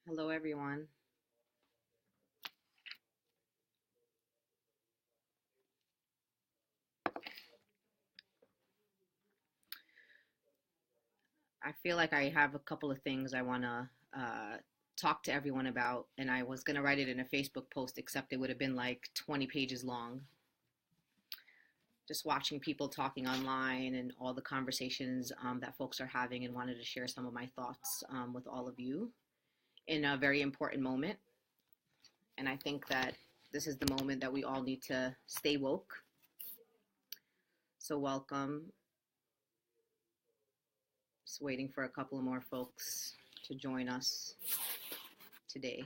Hello, everyone. I feel like I have a couple of things I want to talk to everyone about, and I was going to write it in a Facebook post, except it would have been like 20 pages long. Just watching people talking online and all the conversations that folks are having, and wanted to share some of my thoughts with all of you in a very important moment. And I think that this is the moment that we all need to stay woke. So, welcome. Just waiting for a couple of more folks to join us today.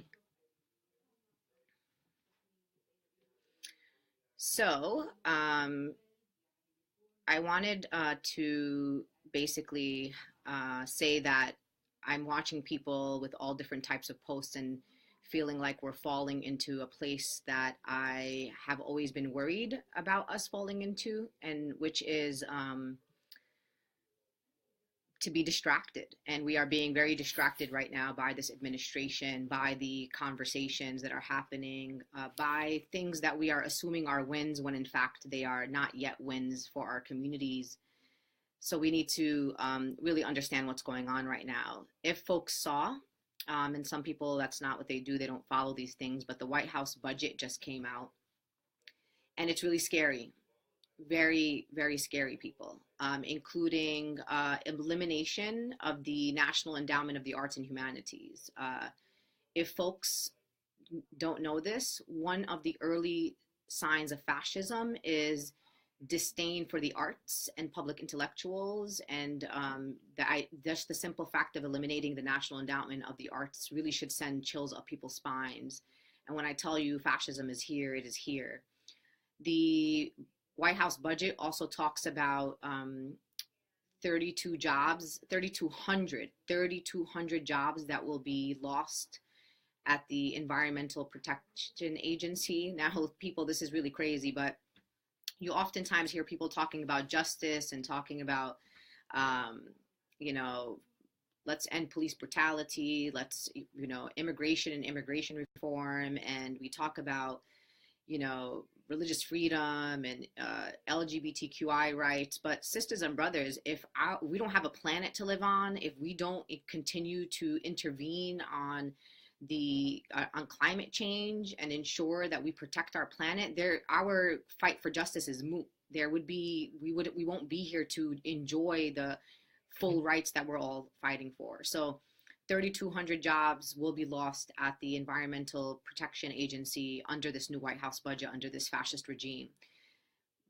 So, I wanted to basically say that I'm watching people with all different types of posts and feeling like we're falling into a place that I have always been worried about us falling into, and which is to be distracted. And we are being very distracted right now by this administration, by the conversations that are happening, by things that we are assuming are wins when in fact they are not yet wins for our communities. So we need to really understand what's going on right now. If folks saw, and some people, that's not what they do, they don't follow these things, but the White House budget just came out, and it's really scary. Very, very scary, people, including elimination of the National Endowment of the Arts and Humanities. If folks don't know this, one of the early signs of fascism is disdain for the arts and public intellectuals, and just the simple fact of eliminating the National Endowment of the Arts really should send chills up people's spines. And when I tell you fascism is here, it is here. The White House budget also talks about 32 jobs, 3,200 jobs that will be lost at the Environmental Protection Agency. Now, people, this is really crazy, but you oftentimes hear people talking about justice and talking about, you know, let's end police brutality, let's, immigration and immigration reform, and we talk about, religious freedom and LGBTQI rights. But sisters and brothers, if we don't have a planet to live on, if we don't continue to intervene on climate change and ensure that we protect our planet, our fight for justice is moot. We won't be here to enjoy the full rights that we're all fighting for. So 3,200 jobs will be lost at the Environmental Protection Agency under this new White House budget, under this fascist regime.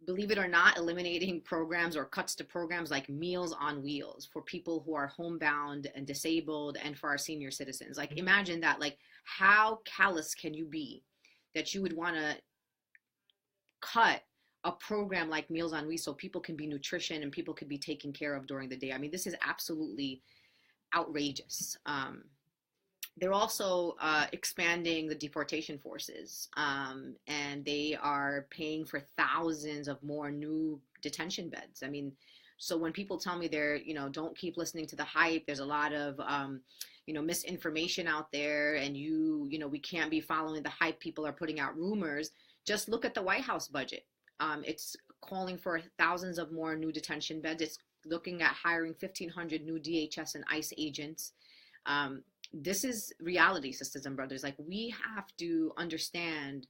Believe it or not, eliminating programs or cuts to programs like Meals on Wheels for people who are homebound and disabled, and for our senior citizens. Like, imagine that. Like, how callous can you be that you would want to cut a program like Meals on Wheels so people can be nutrition and people could be taken care of during the day? I mean, this is absolutely outrageous. They're also expanding the deportation forces, and they are paying for thousands of more new detention beds. I mean, so when people tell me don't keep listening to the hype, there's a lot of, misinformation out there, and we can't be following the hype. People are putting out rumors. Just look at the White House budget. It's calling for thousands of more new detention beds. It's looking at hiring 1,500 new DHS and ICE agents. This is reality, sisters and brothers. Like, we have to understand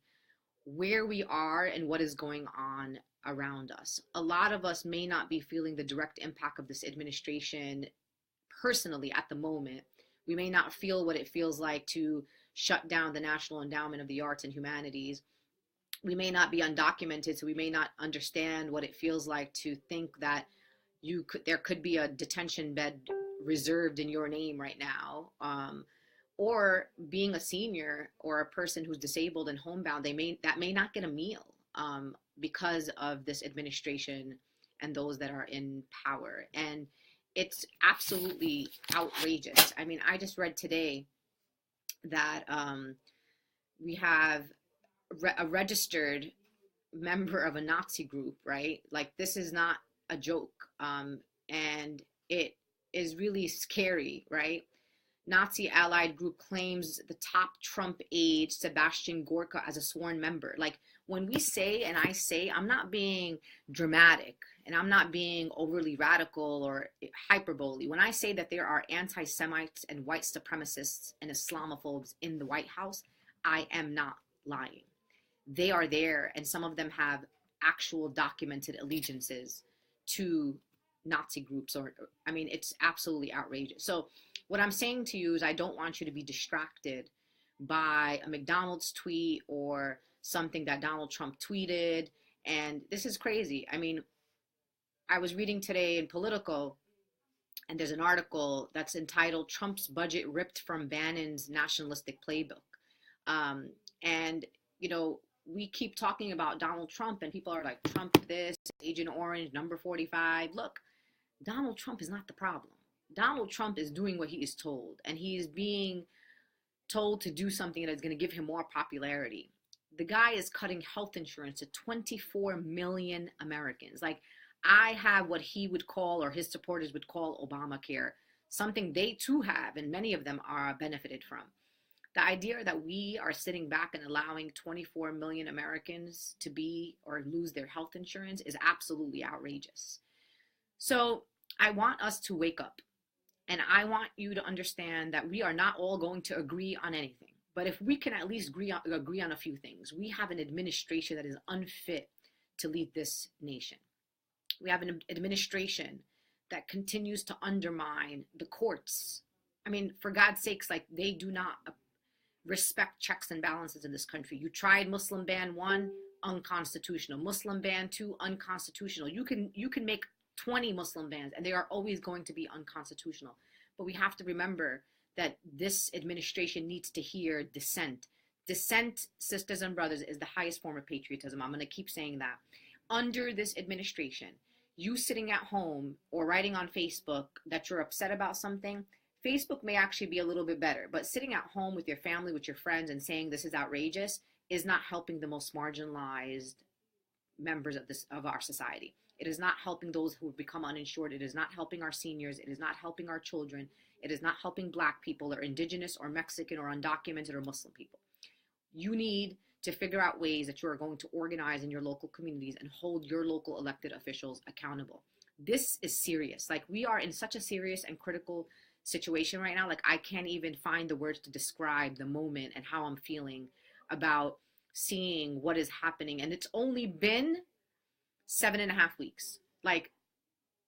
where we are and what is going on around us. A lot of us may not be feeling the direct impact of this administration personally at the moment. We may not feel what it feels like to shut down the National Endowment of the Arts and Humanities. We may not be undocumented, so we may not understand what it feels like to think that there could be a detention bed reserved in your name right now, or being a senior or a person who's disabled and homebound, that may not get a meal because of this administration and those that are in power. And it's absolutely outrageous. I mean, I just read today that we have a registered member of a Nazi group, right? Like, this is not a joke, and it is really scary, right? Nazi allied group claims the top Trump aide, Sebastian Gorka, as a sworn member. Like, when we say, and I say, I'm not being dramatic and I'm not being overly radical or hyperbole. When I say that there are anti-Semites and white supremacists and Islamophobes in the White House, I am not lying. They are there, and some of them have actual documented allegiances to Nazi groups, or I mean, it's absolutely outrageous. So what I'm saying to you is I don't want you to be distracted by a McDonald's tweet or something that Donald Trump tweeted. And this is crazy. I mean, I was reading today in Politico, and there's an article that's entitled Trump's Budget Ripped from Bannon's Nationalistic Playbook. And, you know, we keep talking about Donald Trump, and people are like, Trump this, Agent Orange, number 45. Look, Donald Trump is not the problem. Donald Trump is doing what he is told, and he is being told to do something that is going to give him more popularity. The guy is cutting health insurance to 24 million Americans. Like, I have what he would call, or his supporters would call, Obamacare, something they too have, and many of them are benefited from. The idea that we are sitting back and allowing 24 million Americans to be or lose their health insurance is absolutely outrageous. So I want us to wake up, and I want you to understand that we are not all going to agree on anything. But if we can at least agree on a few things, we have an administration that is unfit to lead this nation. We have an administration that continues to undermine the courts. I mean, for God's sakes, like, they do not respect checks and balances in this country. You tried Muslim ban 1, unconstitutional. Muslim ban 2, unconstitutional. You can make 20 Muslim bans, and they are always going to be unconstitutional. But we have to remember that this administration needs to hear dissent. Dissent, sisters and brothers, is the highest form of patriotism. I'm going to keep saying that. Under this administration, you sitting at home or writing on Facebook that you're upset about something, Facebook may actually be a little bit better, but sitting at home with your family, with your friends, and saying this is outrageous is not helping the most marginalized members of our society. It is not helping those who have become uninsured. It is not helping our seniors. It is not helping our children. It is not helping Black people or Indigenous or Mexican or undocumented or Muslim people. You need to figure out ways that you are going to organize in your local communities and hold your local elected officials accountable. This is serious. Like, we are in such a serious and critical situation right now. Like, I can't even find the words to describe the moment and how I'm feeling about seeing what is happening. And it's only been 7.5 weeks. Like,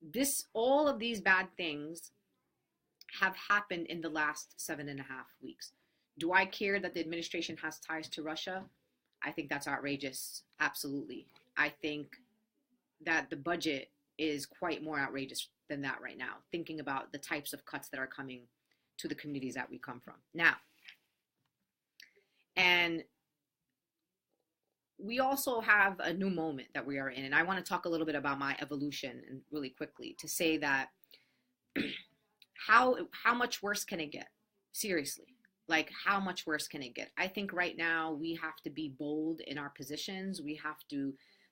this, all of these bad things have happened in the last 7.5 weeks. Do I care that the administration has ties to Russia? I think that's outrageous. Absolutely. I think that the budget is quite more outrageous than that right now, thinking about the types of cuts that are coming to the communities that we come from. Now, and we also have a new moment that we are in, and I want to talk a little bit about my evolution, and really quickly to say that how much worse can it get? Seriously, like, how much worse can it get? I think right now we have to be bold in our positions.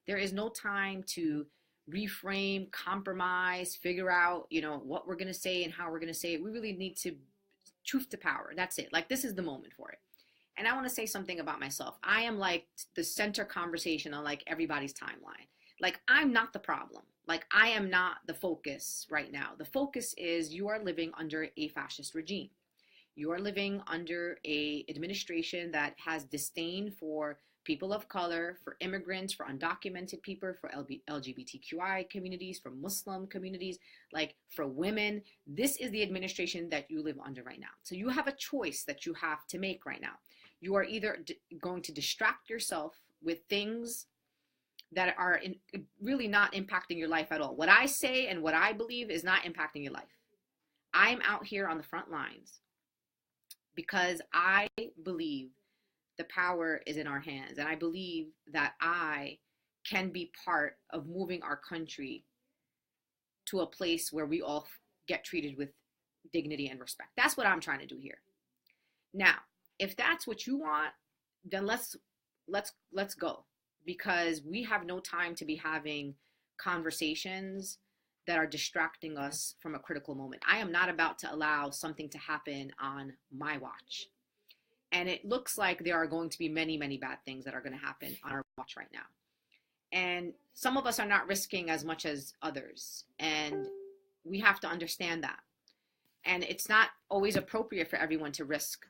There is no time to reframe, compromise, figure out, what we're going to say and how we're going to say it. We really need to truth to power. That's it. Like, this is the moment for it. And I want to say something about myself. I am like the center conversation on like everybody's timeline. Like, I'm not the problem. Like, I am not the focus right now. The focus is you are living under a fascist regime. You are living under a administration that has disdain for people of color, for immigrants, for undocumented people, for LGBTQI communities, for Muslim communities, like for women. This is the administration that you live under right now. So you have a choice that you have to make right now. You are either going to distract yourself with things that are really not impacting your life at all. What I say and what I believe is not impacting your life. I'm out here on the front lines because I believe the power is in our hands. And I believe that I can be part of moving our country to a place where we all get treated with dignity and respect. That's what I'm trying to do here. Now, if that's what you want, then let's go, because we have no time to be having conversations that are distracting us from a critical moment. I am not about to allow something to happen on my watch. And it looks like there are going to be many, many bad things that are going to happen on our watch right now. And some of us are not risking as much as others. And we have to understand that. And it's not always appropriate for everyone to risk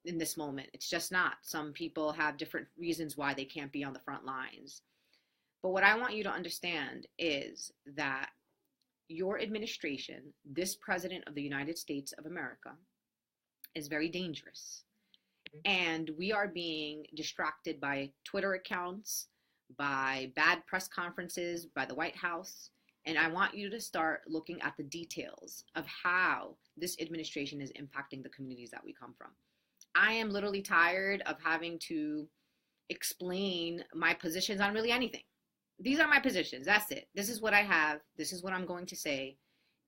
in this moment. It's just not. Some people have different reasons why they can't be on the front lines. But what I want you to understand is that your administration, this president of the United States of America, is very dangerous. And we are being distracted by Twitter accounts, by bad press conferences, by the White House. And I want you to start looking at the details of how this administration is impacting the communities that we come from. I am literally tired of having to explain my positions on really anything. These are my positions. That's it. This is what I have. This is what I'm going to say.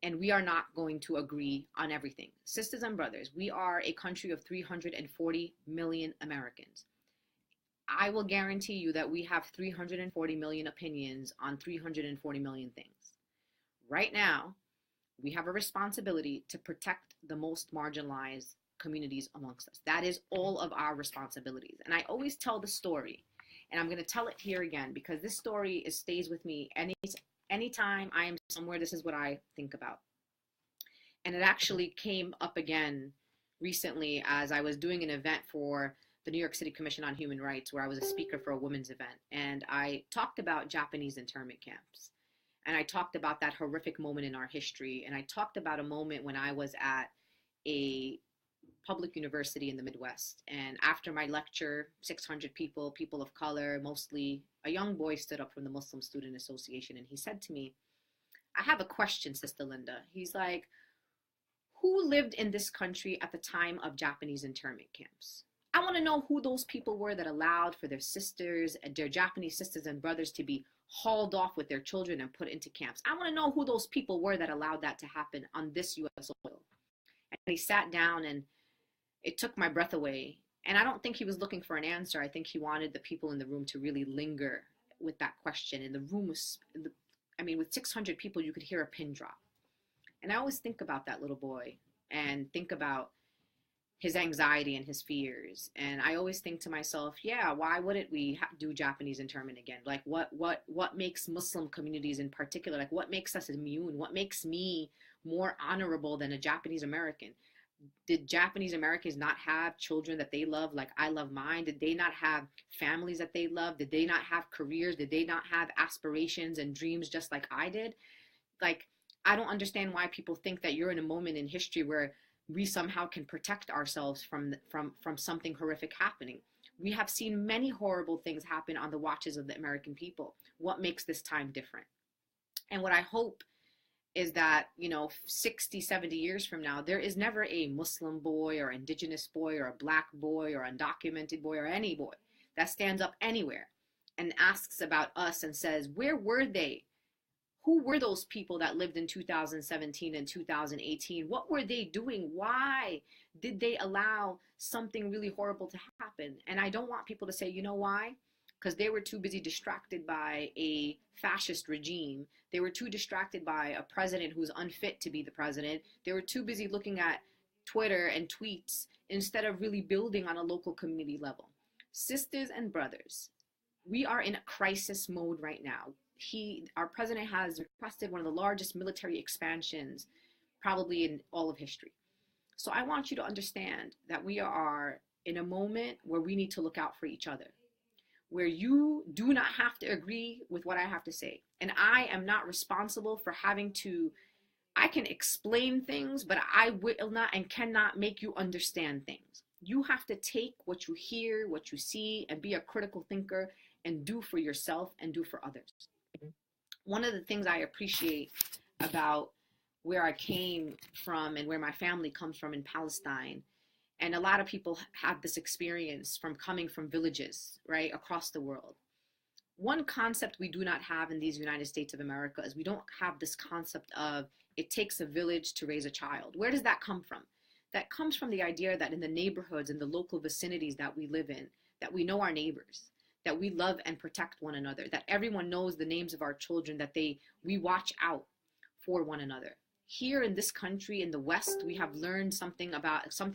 And we are not going to agree on everything. Sisters and brothers, we are a country of 340 million Americans. I will guarantee you that we have 340 million opinions on 340 million things. Right now, we have a responsibility to protect the most marginalized communities amongst us. That is all of our responsibilities. And I always tell the story, and I'm going to tell it here again because this story stays with me anytime I am somewhere. This is what I think about. And it actually came up again recently as I was doing an event for the New York City Commission on Human Rights, where I was a speaker for a women's event. And I talked about Japanese internment camps. And I talked about that horrific moment in our history. And I talked about a moment when I was at a public university in the Midwest. And after my lecture, 600 people of color, mostly a young boy, stood up from the Muslim Student Association. And he said to me, I have a question, Sister Linda. He's like, who lived in this country at the time of Japanese internment camps? I want to know who those people were that allowed for their sisters, their Japanese sisters and brothers to be hauled off with their children and put into camps. I want to know who those people were that allowed that to happen on this U.S. soil. And he sat down and it took my breath away. And I don't think he was looking for an answer. I think he wanted the people in the room to really linger with that question. And the room was, with 600 people, you could hear a pin drop. And I always think about that little boy and think about his anxiety and his fears. And I always think to myself, yeah, why wouldn't we do Japanese internment again? Like what makes Muslim communities in particular, like what makes us immune? What makes me more honorable than a Japanese American? Did Japanese Americans not have children that they love like I love mine? Did they not have families that they love? Did they not have careers? Did they not have aspirations and dreams just like I did? Like, I don't understand why people think that you're in a moment in history where we somehow can protect ourselves from something horrific happening. We have seen many horrible things happen on the watches of the American people. What makes this time different? And what I hope is that, 60, 70 years from now, there is never a Muslim boy or indigenous boy or a black boy or undocumented boy or any boy that stands up anywhere and asks about us and says, where were they? Who were those people that lived in 2017 and 2018? What were they doing? Why did they allow something really horrible to happen? And I don't want people to say, you know why? Because they were too busy distracted by a fascist regime. They were too distracted by a president who's unfit to be the president. They were too busy looking at Twitter and tweets instead of really building on a local community level. Sisters and brothers, we are in a crisis mode right now. Our president has requested one of the largest military expansions probably in all of history. So I want you to understand that we are in a moment where we need to look out for each other, where you do not have to agree with what I have to say. And I am not responsible for I can explain things, but I will not and cannot make you understand things. You have to take what you hear, what you see, and be a critical thinker and do for yourself and do for others. One of the things I appreciate about where I came from and where my family comes from in Palestine, and a lot of people have this experience from coming from villages, right, across the world. One concept we do not have in these United States of America is we don't have this concept of it takes a village to raise a child. Where does that come from? That comes from the idea that in the neighborhoods, in the local vicinities that we live in, that we know our neighbors, that we love and protect one another, that everyone knows the names of our children, that we watch out for one another. Here in this country, in the West, we have learned something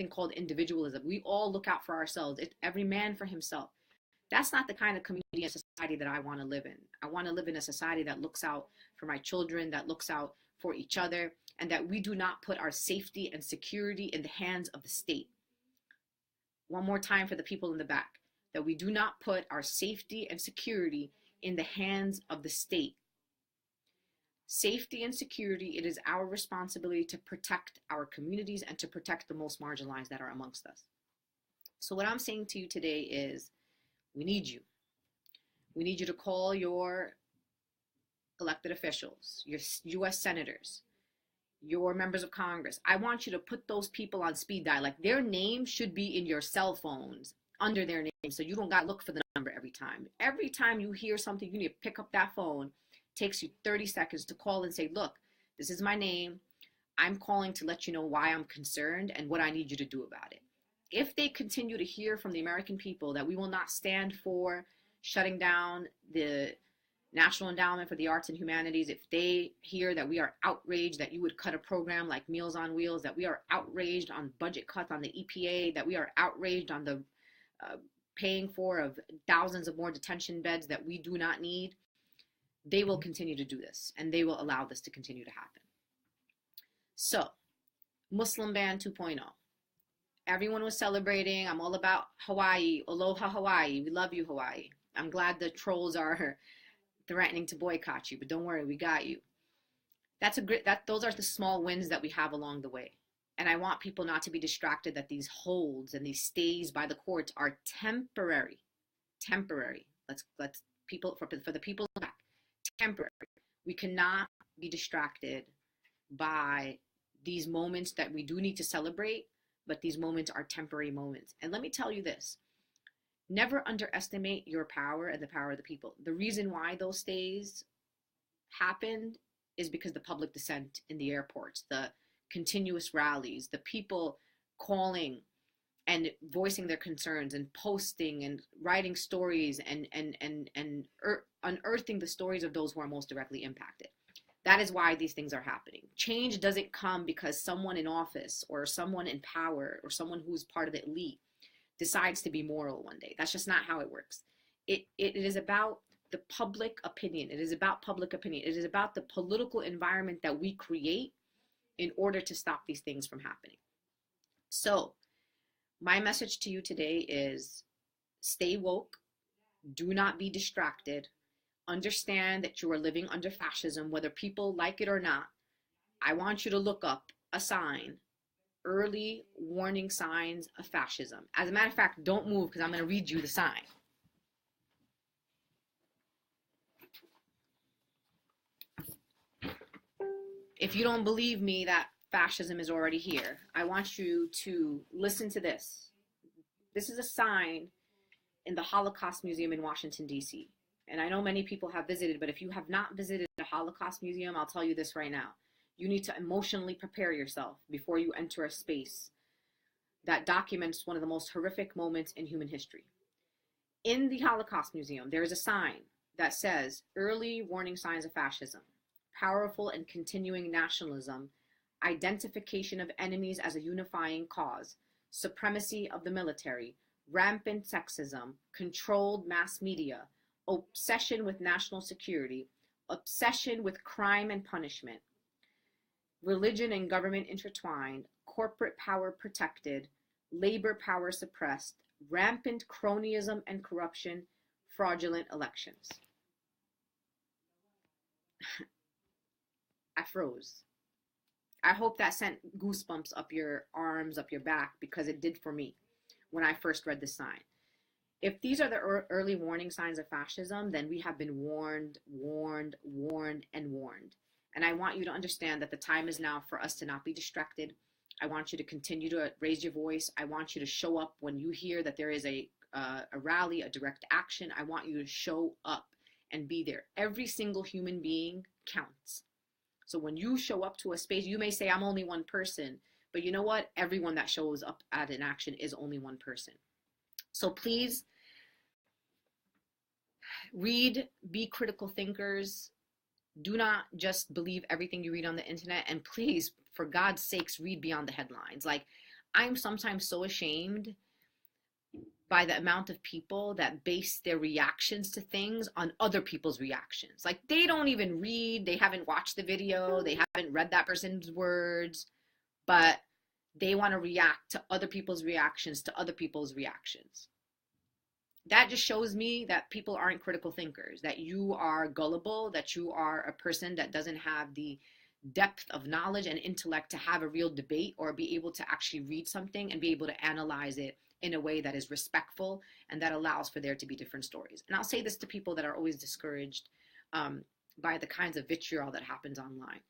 called individualism. We all look out for ourselves, every man for himself. That's not the kind of community and society that I want to live in. I want to live in a society that looks out for my children, that looks out for each other, and that we do not put our safety and security in the hands of the state. One more time for the people in the back, that we do not put our safety and security in the hands of the state. Safety and security, it is our responsibility to protect our communities and to protect the most marginalized that are amongst us. So what I'm saying to you today is, we need you. We need you to call your elected officials, your U.S. senators, your members of Congress. I want you to put those people on speed dial. Like, their name should be in your cell phones under their name, so you don't got to look for the number every time. Every time you hear something, you need to pick up that phone. It takes you 30 seconds to call and say, look, this is my name. I'm calling to let you know why I'm concerned and what I need you to do about it. If they continue to hear from the American people that we will not stand for shutting down the National Endowment for the Arts and Humanities, if they hear that we are outraged that you would cut a program like Meals on Wheels, that we are outraged on budget cuts on the EPA, that we are outraged on the paying for of thousands of more detention beds that we do not need, they will continue to do this, and they will allow this to continue to happen. So, Muslim ban 2.0. Everyone was celebrating. I'm all about Hawaii. Aloha Hawaii. We love you, Hawaii. I'm glad the trolls are threatening to boycott you, but don't worry, we got you. Those are the small wins that we have along the way. And I want people not to be distracted that these holds and these stays by the courts are temporary. Temporary. Let's people for the people back. Temporary. We cannot be distracted by these moments that we do need to celebrate, but these moments are temporary moments. And let me tell you this. Never underestimate your power and the power of the people. The reason why those stays happened is because the public dissent in the airports, the continuous rallies, the people calling and voicing their concerns and posting and writing stories and unearthing the stories of those who are most directly impacted. That is why these things are happening. Change doesn't come because someone in office or someone in power or someone who's part of the elite decides to be moral one day. That's just not how it works. It is about the public opinion. It is about public opinion. It is about the political environment that we create in order to stop these things from happening. So my message to you today is stay woke. Do not be distracted. Understand that you are living under fascism, whether people like it or not. I want you to look up a sign, early warning signs of fascism. As a matter of fact, don't move because I'm going to read you the sign. If you don't believe me that fascism is already here, I want you to listen to this. This is a sign in the Holocaust Museum in Washington, D.C. And I know many people have visited, but if you have not visited the Holocaust Museum, I'll tell you this right now. You need to emotionally prepare yourself before you enter a space that documents one of the most horrific moments in human history. In the Holocaust Museum, there is a sign that says, early warning signs of fascism, powerful and continuing nationalism, identification of enemies as a unifying cause, supremacy of the military, rampant sexism, controlled mass media, obsession with national security, obsession with crime and punishment, religion and government intertwined, corporate power protected, labor power suppressed, rampant cronyism and corruption, fraudulent elections. I froze. I hope that sent goosebumps up your arms, up your back, because it did for me when I first read this sign. If these are the early warning signs of fascism, then we have been warned. And I want you to understand that the time is now for us to not be distracted. I want you to continue to raise your voice. I want you to show up when you hear that there is a rally, a direct action. I want you to show up and be there. Every single human being counts. So when you show up to a space, you may say, I'm only one person. But you know what? Everyone that shows up at an action is only one person. So please Read, be critical thinkers. Do not just believe everything you read on the internet. And please, for God's sakes, read beyond the headlines. Like, I'm sometimes so ashamed by the amount of people that base their reactions to things on other people's reactions. Like, they don't even read, they haven't watched the video, they haven't read that person's words, but they want to react to other people's reactions to other people's reactions. That just shows me that people aren't critical thinkers, that you are gullible, that you are a person that doesn't have the depth of knowledge and intellect to have a real debate or be able to actually read something and be able to analyze it in a way that is respectful and that allows for there to be different stories. And I'll say this to people that are always discouraged by the kinds of vitriol that happens online.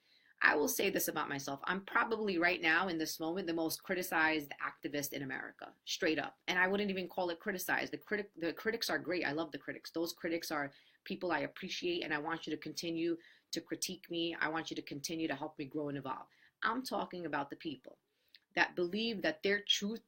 I will say this about myself. I'm probably right now in this moment the most criticized activist in America, straight up. And I wouldn't even call it criticized. The critics are great. I love the critics. Those critics are people I appreciate, and I want you to continue to critique me. I want you to continue to help me grow and evolve. I'm talking about the people that believe that their truth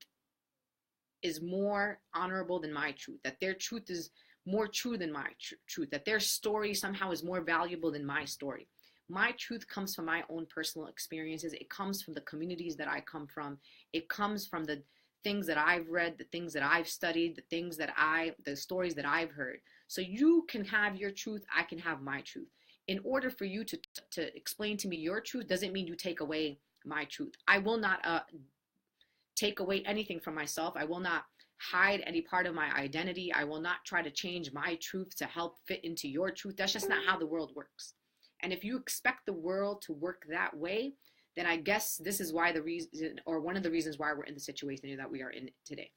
is more honorable than my truth, that their truth is more true than my truth, that their story somehow is more valuable than my story. My truth comes from my own personal experiences. It comes from the communities that I come from. It comes from the things that I've read, the things that I've studied, the stories that I've heard. So you can have your truth, I can have my truth. In order for you to explain to me your truth doesn't mean you take away my truth. I will not take away anything from myself. I will not hide any part of my identity. I will not try to change my truth to help fit into your truth. That's just not how the world works. And if you expect the world to work that way, then I guess this is why the reason, or one of the reasons why we're in the situation that we are in today.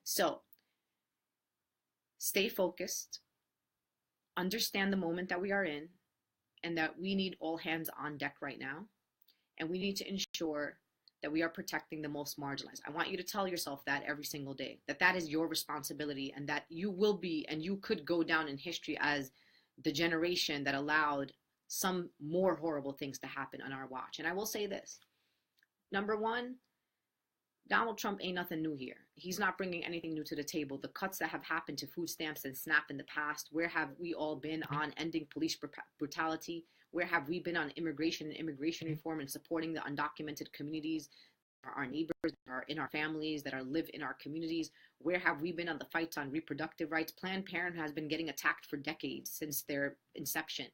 So stay focused, understand the moment that we are in, and that we need all hands on deck right now. And we need to ensure that we are protecting the most marginalized. I want you to tell yourself that every single day, that that is your responsibility, and that you will be, and you could go down in history as the generation that allowed some more horrible things to happen on our watch. And I will say this. Number one, Donald Trump ain't nothing new here. He's not bringing anything new to the table. The cuts that have happened to food stamps and SNAP in the past, where have we all been on ending police brutality? Where have we been on immigration and immigration reform and supporting the undocumented communities, our neighbors, that are in our families, that live in our communities? Where have we been on the fights on reproductive rights? Planned Parenthood has been getting attacked for decades since their inception.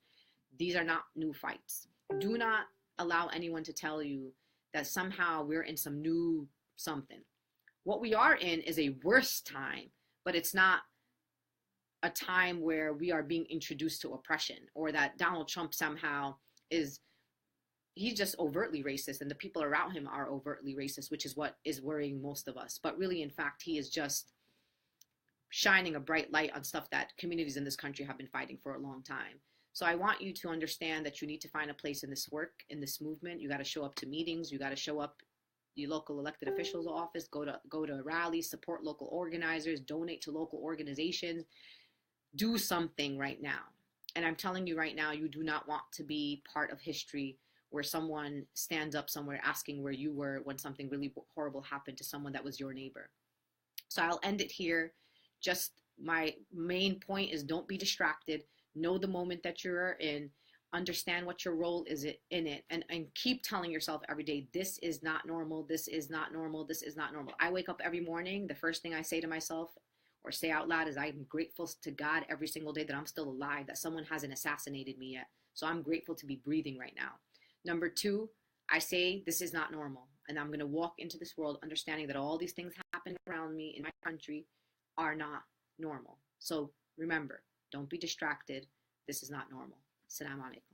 These are not new fights. Do not allow anyone to tell you that somehow we're in some new something. What we are in is a worse time, but it's not a time where we are being introduced to oppression, or that Donald Trump somehow he's just overtly racist and the people around him are overtly racist, which is what is worrying most of us. But really, in fact, he is just shining a bright light on stuff that communities in this country have been fighting for a long time. So I want you to understand that you need to find a place in this work, in this movement. You got to show up to meetings. You got to show up your local elected officials' office, go to rallies, support local organizers, donate to local organizations. Do something right now. And I'm telling you right now, you do not want to be part of history where someone stands up somewhere asking where you were when something really horrible happened to someone that was your neighbor. So I'll end it here. Just my main point is, don't be distracted. Know the moment that you're in. Understand what your role is in it, and keep telling yourself every day, this is not normal, this is not normal, this is not normal. I wake up every morning, the first thing I say to myself or say out loud is, I'm grateful to God every single day that I'm still alive, that someone hasn't assassinated me yet. So I'm grateful to be breathing right now. Number two, I say this is not normal, and I'm going to walk into this world understanding that all these things happening around me in my country are not normal. So remember, don't be distracted. This is not normal. Assalamu alaikum.